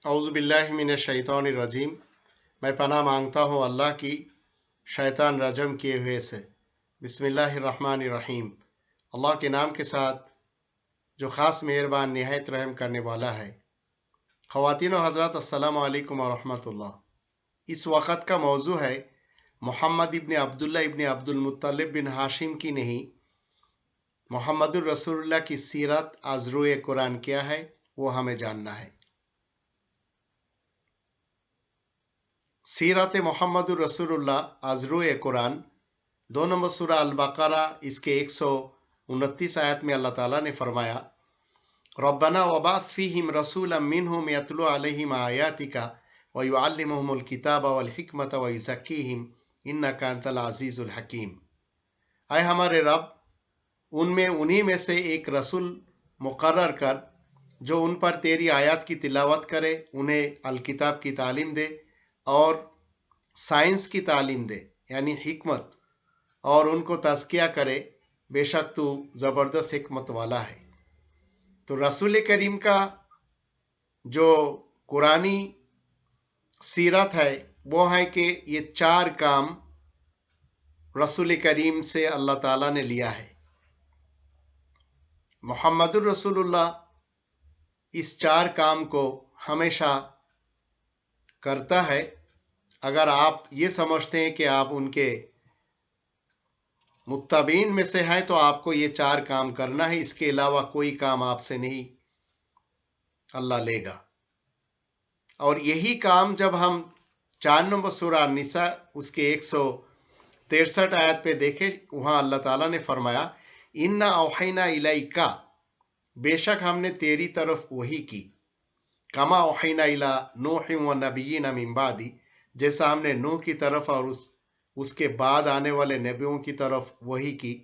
औज़ु बिल्लाहि मिनश शैतानिर रजीम। मैं पनाह मांगता हूँ अल्लाह की शैतान रजम किए हुए से। बिस्मिल्लाहिर रहमानिर रहीम। अल्लाह के नाम के साथ जो ख़ास मेहरबान निहायत रहम करने वाला है। ख़वातीन और हज़रात, अस्सलामु अलैकुम व रहमतुल्लाह। इस वक़्त का मौजू है मोहम्मद इब्न अब्दुल्ला इब्न अब्दुल मुत्तलिब बिन हाशिम की नहीं, मोहम्मदुर रसूलुल्लाह की सीरत अज़रूए कुरान क्या है वो हमें जानना है। सीरत मोहम्मदुर रसूलुल्लाह अज़रूए कुरान 2 नंबर सूरा अल बकरा इसके 129 आयत में अल्लाह ताला ने फरमाया, रब्बना वबाअथ फीहिम रसूलन मिनहुम यतलू अलैहिम आयातिका व युअल्लिमुहुमुल किताब वल हिकमत व युज़क्कीहिम इन्नका अंतल अज़ीज़ुल हकीम। आए हमारे रब, उनमें उन्हीं में से एक रसूल मुकर्रर कर जो उन पर तेरी आयत की तिलावत करे, उन्हें अल किताब की तालीम दे और साइंस की तालीम दे यानी हिकमत, और उनको तज़किया करे, बेशक तू ज़बरदस्त हिकमत वाला है। तो रसूल करीम का जो कुरानी सीरत है वो है कि ये 4 काम रसूल करीम से अल्लाह ताला ने लिया है। मोहम्मदुर रसूलुल्लाह इस 4 काम को हमेशा करता है। अगर आप ये समझते हैं कि आप उनके मुत्तबीन में से हैं तो आपको ये 4 काम करना है, इसके अलावा कोई काम आपसे नहीं अल्लाह लेगा। और यही काम जब हम 4 नंबर सूरा निसा उसके 163 आयत पे देखे, वहां अल्लाह ताला ने फरमाया, इन्ना औहैना इलैका, बेशक हमने तेरी तरफ वही की, कमा औहैना इला नूह व नबिय्यिन मिन बादी, जैसा हमने नूह की तरफ और उसके बाद आने वाले नबियों की तरफ वही की।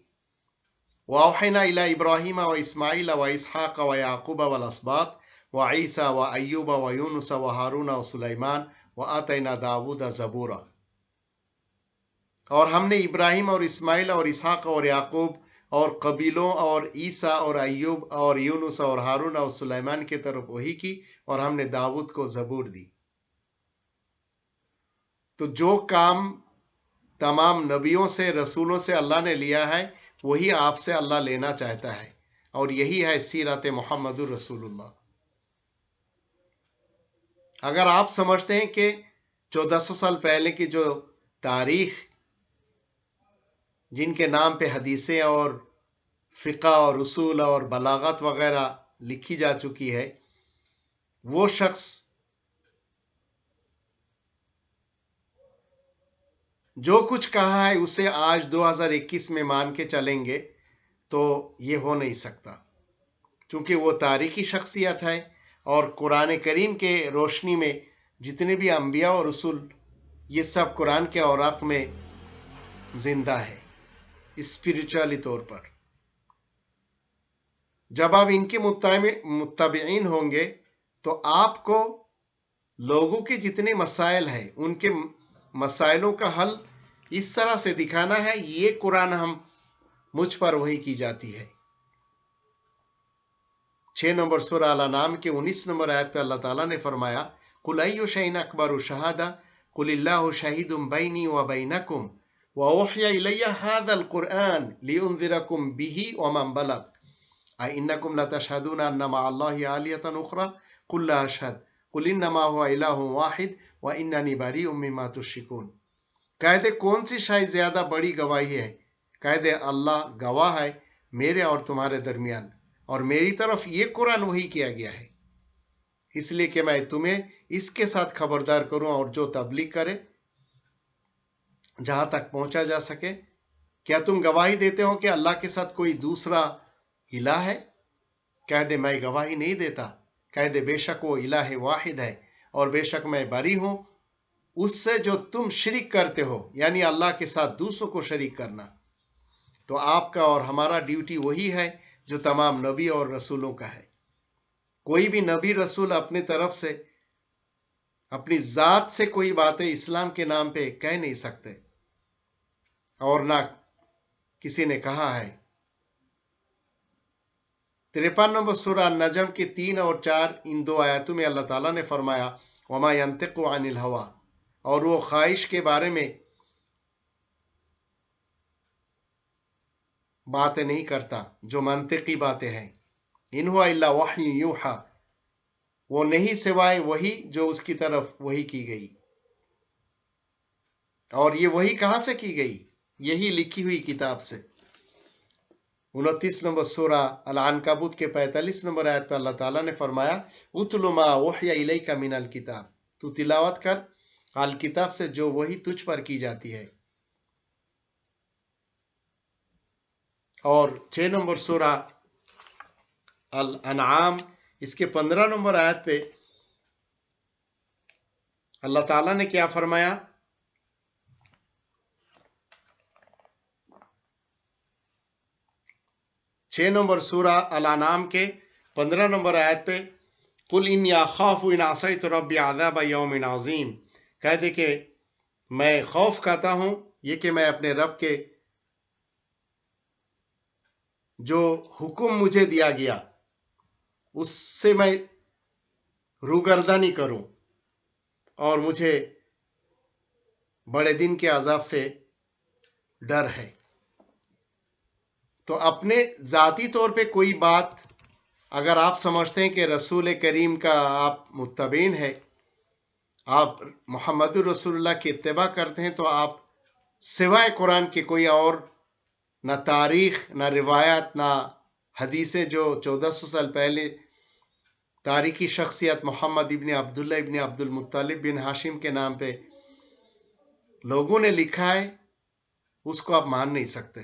व औहैना इला इब्राहीम व इस्माईल व इसहाक व याकूब व अस्बात व ईसा व अय्यूब व यूनुस व हारून व सुलैमान व आतैना दाऊद ज़बूरा। और हमने इब्राहिम और इस्माइल और इसहाक और याकूब और कबीलों और ईसा और अय्यूब और यूनुस और हारून और सुलैमान की तरफ वही की, और हमने दाऊद को ज़बूर दी। तो जो काम तमाम नबियों से रसूलों से अल्लाह ने लिया है वही आपसे अल्लाह लेना चाहता है, और यही है सीरत मोहम्मदुर रसूलुल्लाह। अगर आप समझते हैं कि 1400 साल पहले की जो तारीख जिनके नाम पे हदीसें और फ़िक़्ह और उसूल और बलागत वगैरह लिखी जा चुकी है, वो शख्स जो कुछ कहा है उसे आज 2021 में मान के चलेंगे तो ये हो नहीं सकता, क्योंकि वो तारीखी शख्सियत है। और कुरान करीम के रोशनी में जितने भी अंबिया और रसूल, ये सब कुरान के औराक में जिंदा है स्पिरिचुअली तौर पर। जब आप इनके मुत्तबीन होंगे तो आपको लोगों के जितने मसाइल हैं उनके मसाइलों का हल इस तरह से दिखाना है, ये कुरान हम मुझ पर वही की जाती है। 6 नंबर सूरा अल नाम के 19 नंबर आयत पे अल्लाह ताला ने फरमाया, कुल अय्यु शैइन अकबरु शहादा कुलिल्लाहु शहीदुम बैनी व बैनकुम व उहिया इलैया हाज़ल कुरआन लिउनज़िरकुम बिही व मन बलग आ इन्नकुम लतशहदून अन्ना मअल्लाहि आलियतन उखरा कुल ला अशहद कुल इन्नमा हुवा इलाहुन वाहिद व इन्ननी बरीउम मिम्मा तुश्रिकून। कह दे कौन सी शायद ज्यादा बड़ी गवाही है? कह दे अल्लाह गवाह है मेरे और तुम्हारे दरमियान, और मेरी तरफ ये कुरान वही किया गया है, इसलिए कि मैं तुम्हें इसके साथ खबरदार करूं और जो तबलीग करे जहां तक पहुंचा जा सके। क्या तुम गवाही देते हो कि अल्लाह के साथ कोई दूसरा इलाह है? कह दे मैं गवाही नहीं देता। कह दे बेशक वो इलाह वाहिद है, और बेशक मैं बरी हूं उससे जो तुम शरीक करते हो, यानी अल्लाह के साथ दूसरों को शरीक करना। तो आपका और हमारा ड्यूटी वही है जो तमाम नबी और रसूलों का है। कोई भी नबी रसूल अपनी तरफ से अपनी जात से कोई बातें इस्लाम के नाम पे कह नहीं सकते, और ना किसी ने कहा है। 53 नंबर सूरह अन-नजम के 3 और 4 इन दो आयतों में अल्लाह ताला ने फरमाया वमा यंतिकु अनिल हवा, और वो ख्वाहिश के बारे में बातें नहीं करता जो मंतिकी बातें हैं। इन हुआ इल्ला वही यूहा, वो नहीं सिवाय वही जो उसकी तरफ वही की गई। और ये वही कहां से की गई? यही लिखी हुई किताब से। 29 नंबर सूरह अल-अनकबूत के 45 नंबर आयत पर अल्लाह ताला ने फरमाया उतलु मा उहिया इलैका मिनल किताब, तू तिलावत कर अल किताब से जो वही तुझ पर की जाती है। और 6 नंबर सूरह अल-अनआम इसके 15 नंबर आयत पे अल्लाह ताला ने क्या फरमाया? 6 नंबर सूरह अल-अनआम के 15 नंबर आयत पे कुल इन अखाफु इन असैतु रब्बी अज़ाब यौमिन अज़ीम, कह दे कि मैं खौफ खाता हूं ये कि मैं अपने रब के जो हुक्म मुझे दिया गया उससे मैं रूगर्दानी करूं और मुझे बड़े दिन के अजाब से डर है। तो अपने जाती तौर पे कोई बात अगर आप समझते हैं कि रसूल करीम का आप मुत्तबीन है, आप मोहम्मद रसूलुल्लाह की इत्तिबा करते हैं, तो आप सिवाय कुरान के कोई और ना तारीख, ना रिवायत, ना हदीसें जो 1400 साल पहले तारीखी शख्सियत मोहम्मद इब्न अब्दुल्ला इब्न अब्दुल मुत्तलिब बिन हाशिम के नाम पे लोगों ने लिखा है, उसको आप मान नहीं सकते।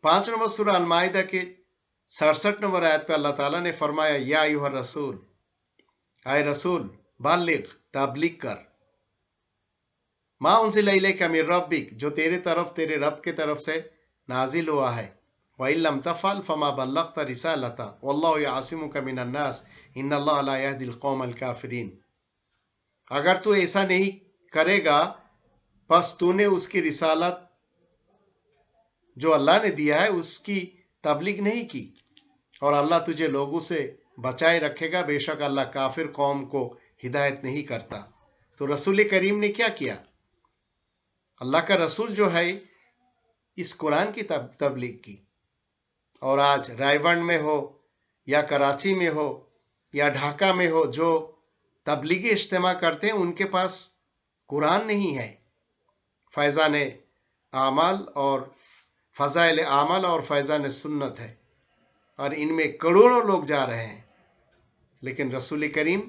5 नंबर सूरह अल-माइदा के 67 नंबर आयत पे अल्लाह ताला ने फरमाया या अय्युहर रसूल, आए रसूल बालिग, तबलीग कर, मा उनज़िला इलैका मिन रब्बिक, जो तेरे रब के तरफ से नाजिल हुआ है, व इन लम तफ़अल फमा बल्लग़्ता रिसालता वल्लाहु यअसिमुका मिनन नास इन्नल्लाहा ला यहदिल कौमल काफिरीन। अगर तू ऐसा नहीं करेगा बस तूने उसकी रिसालत जो अल्लाह ने दिया है उसकी तबलीग नहीं की और अल्लाह तुझे लोगों से बचाए रखेगा, बेशक अल्लाह काफिर कौम को हिदायत नहीं करता। तो रसूल करीम ने क्या किया? अल्लाह का रसूल जो है इस कुरान की तबलीग की। और आज रायबंड में हो या कराची में हो या ढाका में हो, जो तबलीगी इज्तिमा करते हैं उनके पास कुरान नहीं है। फैज़ान आमाल और फज़ाइल आमल और फैज़ान सुन्नत है और इनमें करोड़ों लोग जा रहे हैं, लेकिन रसूल करीम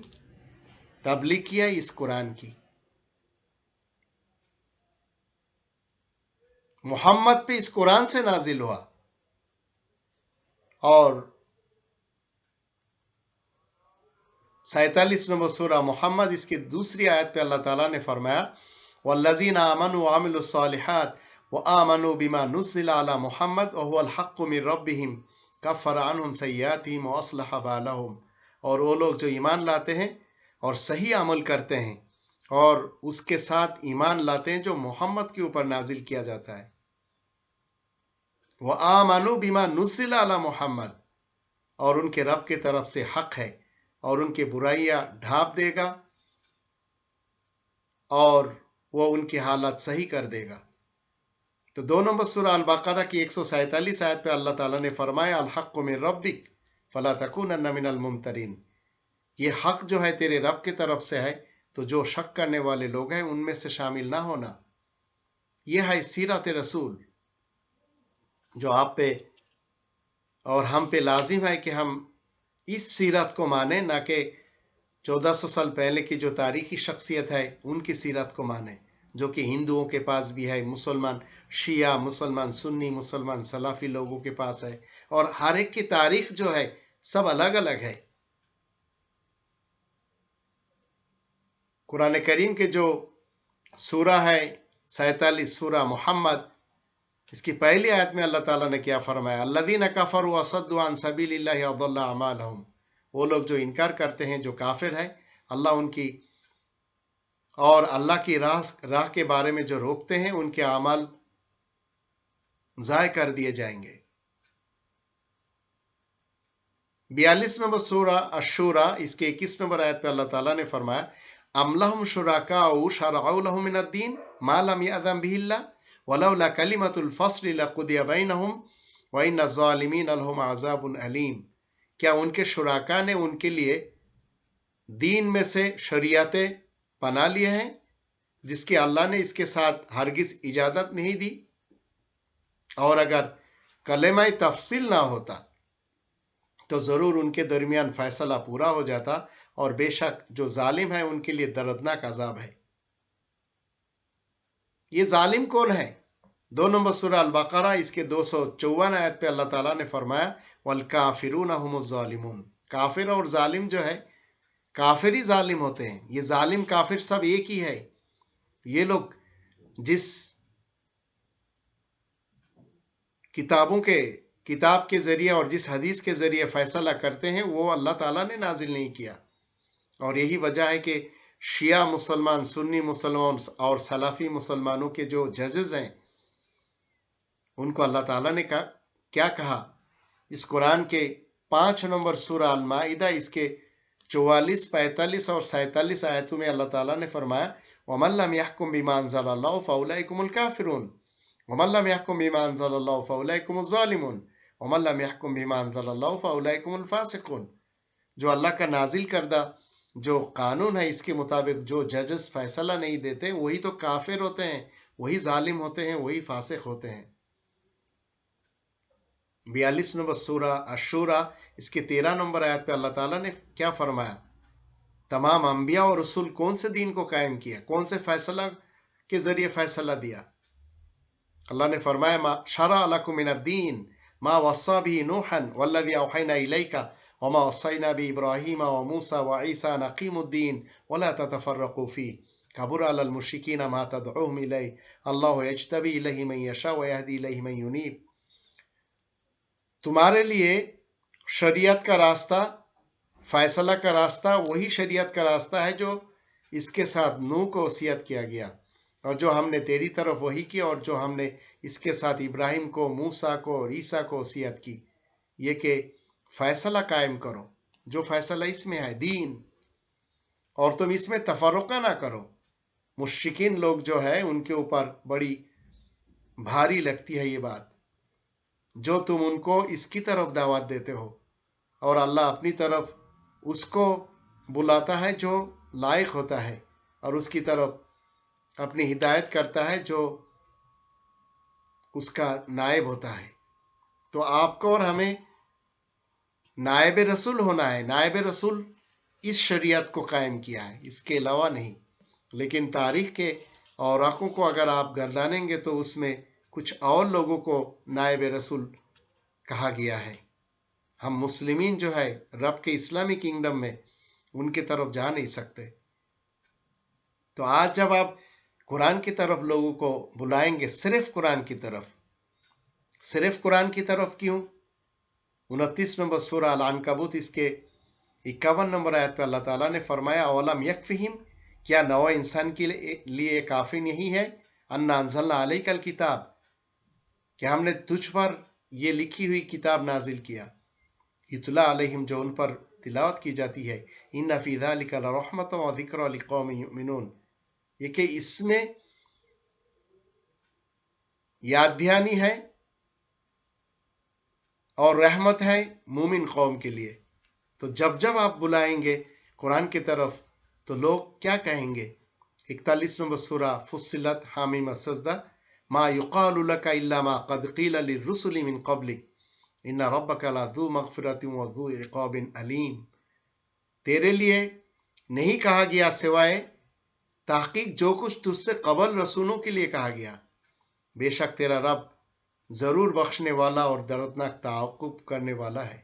तबलीग किया इस कुरान की। मोहम्मद पे इस कुरान से नाजिल हुआ। और 47 नंबर सूरह मोहम्मद इसकी दूसरी आयत पे अल्लाह ताला ने फरमाया वल्लज़ीना आमनु व अमिलुस सालिहात व आमनु बिमा नुज़्ज़िला अला मुहम्मद व हुवल हक़्क़ु मिन रब्बिहिम कफ़्फ़र अन्हुम सय्यातिहिम व अस्लह बालहुम। और वो लोग जो ईमान लाते हैं और सही अमल करते हैं और उसके साथ ईमान लाते हैं जो मोहम्मद के ऊपर नाजिल किया जाता है, व आमनु बिमा नुज़्ज़िला अला मुहम्मद, और उनके रब के तरफ से हक है और उनकी बुराइयां ढांप देगा और वो उनकी हालत सही कर देगा। तो 2 नंबर सूरह अल बकरा की 147 आयत पे अल्लाह ताला ने फरमाया अल हक़्क़ु मिन रब्बिक फला तकूनन्ना मिनल मुमतरीन, ये हक जो है तेरे रब की तरफ से है, तो जो शक करने वाले लोग हैं उनमें से शामिल ना होना। यह है सीरत रसूल जो आप पे और हम पे लाजिम है कि हम इस सीरत को माने, ना कि 1400 साल पहले की जो तारीखी शख्सियत है उनकी सीरत को माने, जो कि हिंदुओं के पास भी है, मुसलमान शिया, मुसलमान सुन्नी, मुसलमान सलाफी लोगों के पास है, और हर एक की तारीख जो है सब अलग अलग है। कुरान करीम के जो सूरा है 47 सूरा मोहम्मद, इसकी पहली आयत में अल्लाह ताला ने क्या फरमाया अल्लज़ीना कफ़रू व सद्दू अन सबीलिल्लाहि अज़ल्ला अमालहुम, वो लोग जो इनकार करते हैं, जो काफिर है, अल्लाह उनकी और अल्लाह की राह के बारे में जो रोकते हैं उनके अमाल ज़ाय कर दिए जाएंगे। 42 नंबर सूरा अशूरा इसके 21 नंबर आयत पे अल्लाह ताला ने फरमाया, अम लहुम शुरकाउ शरअउ लहुम मिनद्दीन मा लम यअज़न बिहिल्लाह वलौला कलिमतुल फस्ल लक़ुदिया बैनहुम व इन्न ज़ालिमीन लहुम अज़ाबुन अलीम। क्या उनके शुराका ने उनके लिए दीन में से शरीयतें बना लिए हैं जिसकी अल्लाह ने इसके साथ हरगिज इजाजत नहीं दी, और अगर कलेमा तफसील ना होता तो जरूर उनके दरमियान फैसला पूरा हो जाता, और बेशक जो जालिम है उनके लिए दर्दनाक अजाब है। ये जालिम कौन है? 2 नंबर सूरा अल बकरा इसके 254 आयत पे अल्लाह ताला ने फरमाया, वल काफिरून हुमुज जालिमून। काफिर और जालिम जो है, काफिर ही जालिम होते हैं। ये जालिम काफिर सब एक ही है। ये लोग जिस किताब के जरिए और जिस हदीस के जरिए फैसला करते हैं वो अल्लाह ताला ने नाजिल नहीं किया। और यही वजह है कि शिया मुसलमान, सुन्नी मुसलमान और सलाफी मुसलमानों के जो जजेस हैं उनको अल्लाह ताला ने क्या कहा? इस कुरान के 5 नंबर सूरा अल माइदा इसके 44, 45 और 47 आयतों में अल्लाह ताला ने फरमाया, वमन लम यहकुम बिमा अंज़लल्लाहु फउलाइकुमुल काफिरून वमन लम यहकुम बिमा अंज़लल्लाहु फउलाइकुमुज़ ज़ालिमून वमन लम यहकुम बिमा अंज़लल्लाहु फउलाइकुमुल फासिकून। जो अल्लाह का नाजिल करदा जो कानून है इसके मुताबिक जो जजेस फैसला नहीं देते वही तो काफिर होते हैं, वही जालिम होते हैं, वही फासिक होते हैं। 42 नंबर सूरा अशूरा इसके 13 नंबर आयत पे अल्लाह ताला ने क्या फरमाया? तमाम अंबिया और रसूल कौन से दीन को कायम किया, कौन से फैसला के जरिए फैसला दिया? अल्लाह ने फरमाया, मा शरा लकुम मिनद्दीन मा वस्सा बिही नूहन वल्लज़ी औहैना इलैका वमा वस्सैना बि इब्राहीम व मूसा व ईसा अन अकीमुद्दीन वला ततफर्रकू फीह कबुरा अलल मुश्रिकीन मा तदऊहुम इलैहि अल्लाहु यज्तबी इलैहि मन यशा व यहदी इलैहि मन युनीब। तुम्हारे लिए शरीयत का रास्ता, फैसला का रास्ता वही शरीयत का रास्ता है जो इसके साथ नूह को वसीयत किया गया, और जो हमने तेरी तरफ वही की, और जो हमने इसके साथ इब्राहिम को, मूसा को और ईसा को वसीयत की, ये कि फैसला कायम करो, जो फैसला इसमें है दीन, और तुम इसमें तफर्रुका ना करो। मुश्रिकीन लोग जो है उनके ऊपर बड़ी भारी लगती है ये बात, जो तुम उनको इसकी तरफ दावत देते हो, और अल्लाह अपनी तरफ उसको बुलाता है जो लायक होता है, और उसकी तरफ अपनी हिदायत करता है जो उसका नायब होता है। तो आपको और हमें नायब रसूल होना है। नायब रसूल इस शरीयत को कायम किया है, इसके अलावा नहीं। लेकिन तारीख के औराकों को अगर आप गर्दानेंगे तो उसमें कुछ और लोगों को नायब रसूल कहा गया है। हम मुस्लिमीन जो है रब के इस्लामी किंगडम में उनकी तरफ जा नहीं सकते। तो आज जब आप कुरान की तरफ लोगों को बुलाएंगे, सिर्फ कुरान की तरफ, सिर्फ कुरान की तरफ क्यों? 29 नंबर सूरा अल अनकबूत इसके 51 नंबर आयत पे अल्लाह ताला ने फरमाया, अवलम यकफिहिम, क्या नौ इंसान के लिए काफी नहीं है, अन्ना अंज़लना अलैकल किताब, कि हमने तुझ पर ये लिखी हुई किताब नाजिल किया, युतला अलैहिम, जो उन पर तिलावत की जाती है, इन्ना फी ज़ालिका लरहमतन व ज़िक्रा लिक़ौमिन युमिनून, ये कि इसमें याद दहानी है और रहमत है मूमिन कौम के लिए। तो जब जब आप बुलाएंगे कुरान की तरफ तो लोग क्या कहेंगे? 41 नंबर सूरा फुस्सिलत हामीम सजदा, मा युक़ालु लका इल्ला मा क़द क़ील लिर्रुसुलि मिन क़ब्लिक इन्ना रब्बका लज़ू मग़फ़िरतिन व ज़ू इक़ाबिन अलीम। तेरे लिए नहीं कहा गया सिवाय तहक़ीक़ जो कुछ तुझसे कबल रसूलों के लिए कहा गया, बेशक तेरा रब जरूर बख्शने वाला और दर्दनाक ताक़ुब करने वाला है।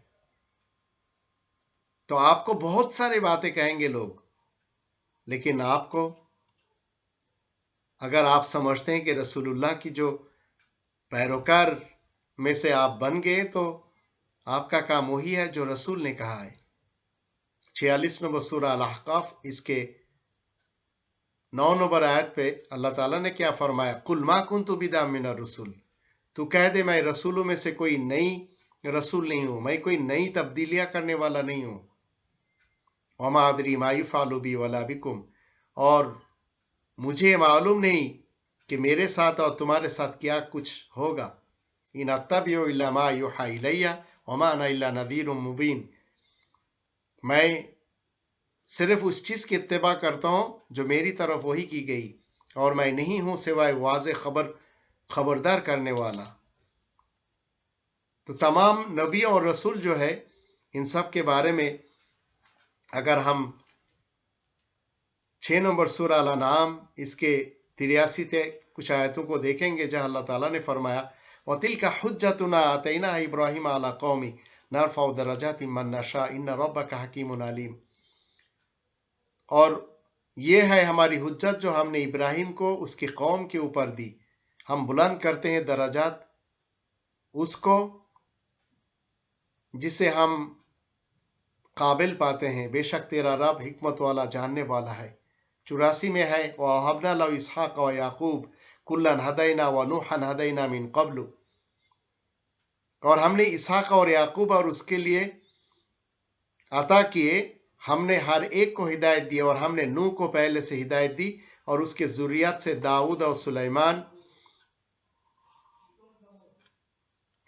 तो आपको बहुत सारी बातें कहेंगे लोग, लेकिन आपको अगर आप समझते हैं कि रसूलुल्लाह की जो पैरोकार में से आप बन गए तो आपका काम वही है जो रसूल ने कहा है। 46 नंबर सूरा अल-अहक़ाफ़ इसके 9 नंबर आयत पे अल्लाह ताला ने क्या फरमाया, कुल मा कुन्तु बिदअम मिनर रसूल, तू कह दे मैं रसूलों में से कोई नई रसूल नहीं हूं, मैं कोई नई तब्दीलियां करने वाला नहीं हूं। वमा अदरी मा युफ़अलु बी वला बिकुम, और मुझे मालूम नहीं कि मेरे साथ और तुम्हारे साथ क्या कुछ होगा। इन अत्तबिउ इल्ला मा युहा इलैया वमा अना इल्ला नज़ीरुम मुबीन, मैं सिर्फ उस चीज की इत्तिबा करता हूं जो मेरी तरफ वही की गई, और मैं नहीं हूं सिवाय वाज़े खबरदार करने वाला। तो तमाम नबी और रसूल जो है, इन सब के बारे में अगर हम 6 नंबर सूरह अल-अनआम इसके 83 से कुछ आयतों को देखेंगे, जहां अल्लाह ताला ने फरमाया वतिलका हुज्जतुना आतैना इब्राहिम अला कौमी नरफउ दरजातिन मन नशा इन्न रब्बका हकीमुन अलीम, और ये है हमारी हुज्जत जो हमने इब्राहिम को उसकी कौम के ऊपर दी, हम बुलंद करते हैं दराजात उसको जिसे हम काबिल पाते हैं, बेशक तेरा रब हिकमत वाला जानने वाला है। 84 में है वहबना लहू इसहाक व याकूब कुल्लन हदैना व नूहन हदैना मिन क़ब्लु, और हमने इसहाक और याकूब और उसके लिए अता किए, हमने हर एक को हिदायत दी, और हमने नूह को पहले से हिदायत दी, और उसके ज़ुर्रियत से दाऊद और सुलेमान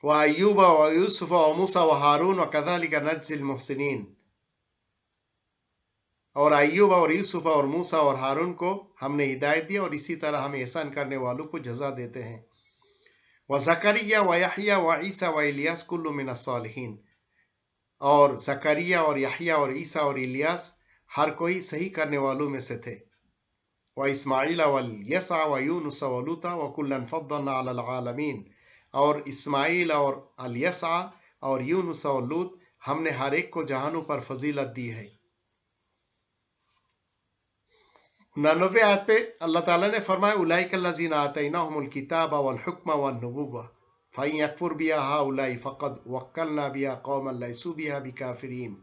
व अय्यूब व यूसुफ व मूसा व हारून व कज़ालिका नज्ज़िल मुहसिनीन, और अय्यूब और यूसुफ और मूसा और हारून को हमने हिदायत दी, और इसी तरह हम एहसान करने वालों को जजा देते हैं। व ज़करिया व यहया व ईसा व इलियास कुल्लु मिनस सालिहीन, और ज़करिया और यहया और ईसा और इलियास हर कोई सही करने वालों में से थे। व इस्माइल वल यसा व यूनुस व लूता व कुल्लन फद्दलना अलल आलमीन, और इस्माइल और अल यसा और यूनुस और लूत हमने हर एक को जहानों पर फजीलत दी है। 99 आयत पे अल्लाह ताला ने फरमाया उलाइका लज़ीना आतैनाहुमुल किताब वल हुक्म वन नबुव्वा फ़इन यकफुर बिहा हाउलाई फ़क़द वक्कलना बिहा कौमन लैसू बिहा बिकाफिरीन,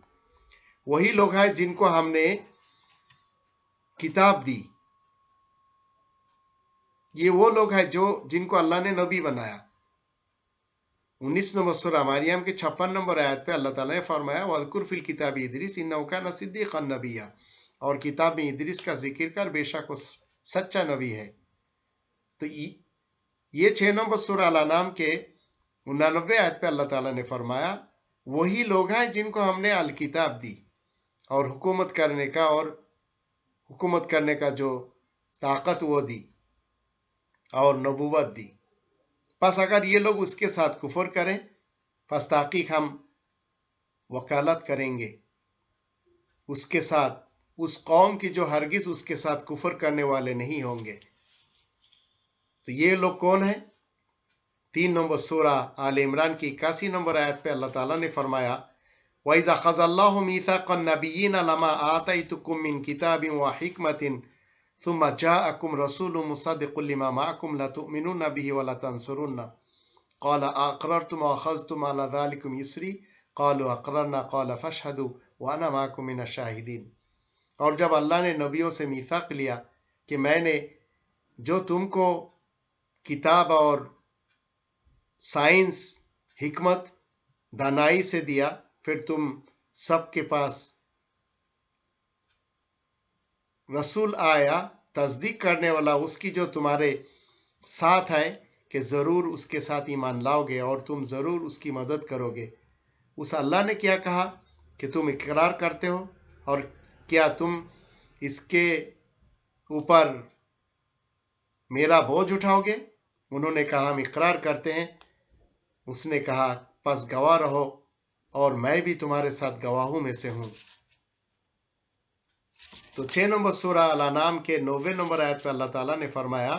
वही लोग हैं जिनको हमने किताब दी, ये वो लोग हैं जो जिनको अल्लाह ने नबी बनाया। 19 नंबर सूरह मरियम के 56 नंबर आयत पे अल्लाह ताला ने फरमाया वज़कुर फिल किताबी इदरीस इन्नहु कान सिद्दीक़न नबिय्या, और किताब में इदरीस का जिक्र कर, बेशक वो सच्चा नबी है। तो ये 6 नंबर सूरह अल-अनआम के 89 आयत पे अल्लाह ताला ने फरमाया वही लोग हैं जिनको हमने अल किताब दी, और हुकूमत करने का जो ताकत वो दी, और नबूवत दी। बस अगर ये लोग उसके साथ कुफर करें, बस ताकीक हम वकालत करेंगे उसके साथ, उस कौम की जो हरगिज उसके साथ कुफर करने वाले नहीं होंगे। तो ये लोग कौन है? 3 नंबर सूरह आल इमरान की 81 नंबर आयत पे अल्लाह ताला ने फरमाया वइज़ा ख़ज़ल्लाहु मीसाक़न नबिय्यीना लमा आतैतुकुम मिन किताबिन व हिकमतिन सुम्मा जाअकुम रसूलुम मुसद्दिक़ुल लिमा मअकुम लतुमिनुन्न बिही व लतंसुरुन्ना क़ाल अक़ररतुम व अख़ज़्तुम अला ज़ालिकुम इसरी क़ालू अक़ररना क़ाल फ़शहदू व अना मअकुम मिनश शाहिदीन। और जब अल्लाह ने नबियों से मीसाक लिया कि मैंने जो तुमको किताब और साइंस, हिकमत, दानाई से दिया, फिर तुम सबके पास रसूल आया तस्दीक करने वाला उसकी जो तुम्हारे साथ है, कि ज़रूर उसके साथ ईमान लाओगे और तुम ज़रूर उसकी मदद करोगे। उस अल्लाह ने क्या कहा कि तुम इकरार करते हो, और क्या तुम इसके ऊपर मेरा बोझ उठाओगे? उन्होंने कहा हम इकरार करते हैं। उसने कहा बस गवाह रहो, और मैं भी तुम्हारे साथ गवाहों में से हूं। तो 6 नंबर सूरह अल-अनआम के 90 नंबर आयत पे अल्लाह ताला ने फरमाया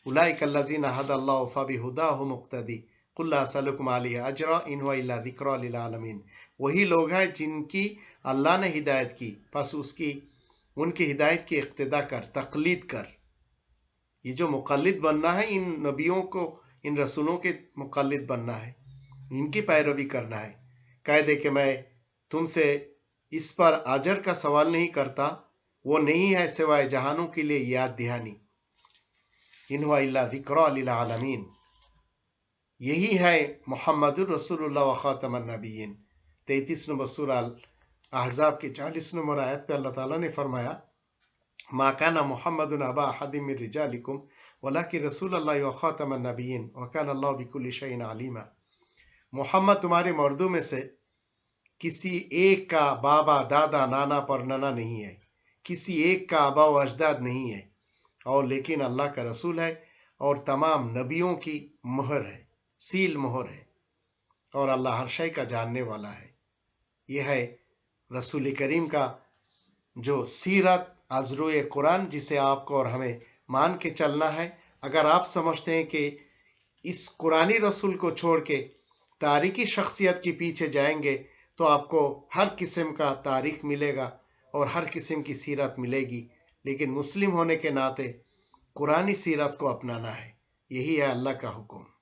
उलाइका लज़ीना हदल्लाहु फबिहुदाहु मुक्तदी कुल ला असलुकुम अलैहि अजरा इन हुवा इल्ला ज़िक्रा लिल आलमीन, वही लोग हैं जिनकी अल्लाह ने हिदायत की, बस उनकी हिदायत की इक्तिदा कर, तकलीद कर। ये जो मुक़ल्लिद बनना है, इन नबियों को, इन रसूलों के मुक़ल्लिद बनना है, इनकी पैरवी करना है। कह दे कि मैं तुमसे इस पर अजर का सवाल नहीं करता, वो नहीं है सिवाय जहानों के लिए याद दहानी। इन हुवा इल्ला ज़िक्रा लिल आलमीन, یہی ہے محمد الرسول اللہ و خاتم النبیین۔ 33 نمبر سورہ احزاب کی 40 نمبر آیت پہ اللہ تعالیٰ نے فرمایا ما کان محمد ابا احد من رجالکم ولکن رسول اللہ و خاتم النبیین وکان اللہ بکل شیء علیما۔ محمد تمہارے مردوں میں سے کسی ایک کا بابا دادا نانا پر نانا نہیں ہے، کسی ایک کا آبا و اجداد نہیں ہے، اور لیکن اللہ کا رسول ہے اور تمام نبیوں کی مہر ہے، سیل مہر ہے، اور اللہ ہر شے کا جاننے والا ہے۔ یہ ہے رسول کریم کا جو سیرت از روئے قرآن، جسے آپ کو اور ہمیں مان کے چلنا ہے۔ اگر آپ سمجھتے ہیں کہ اس قرآنی رسول کو چھوڑ کے تاریخی شخصیت کے پیچھے جائیں گے تو آپ کو ہر قسم کا تاریخ ملے گا اور ہر قسم کی سیرت ملے گی، لیکن مسلم ہونے کے ناطے قرآنی سیرت کو اپنانا ہے۔ یہی ہے اللہ کا حکم۔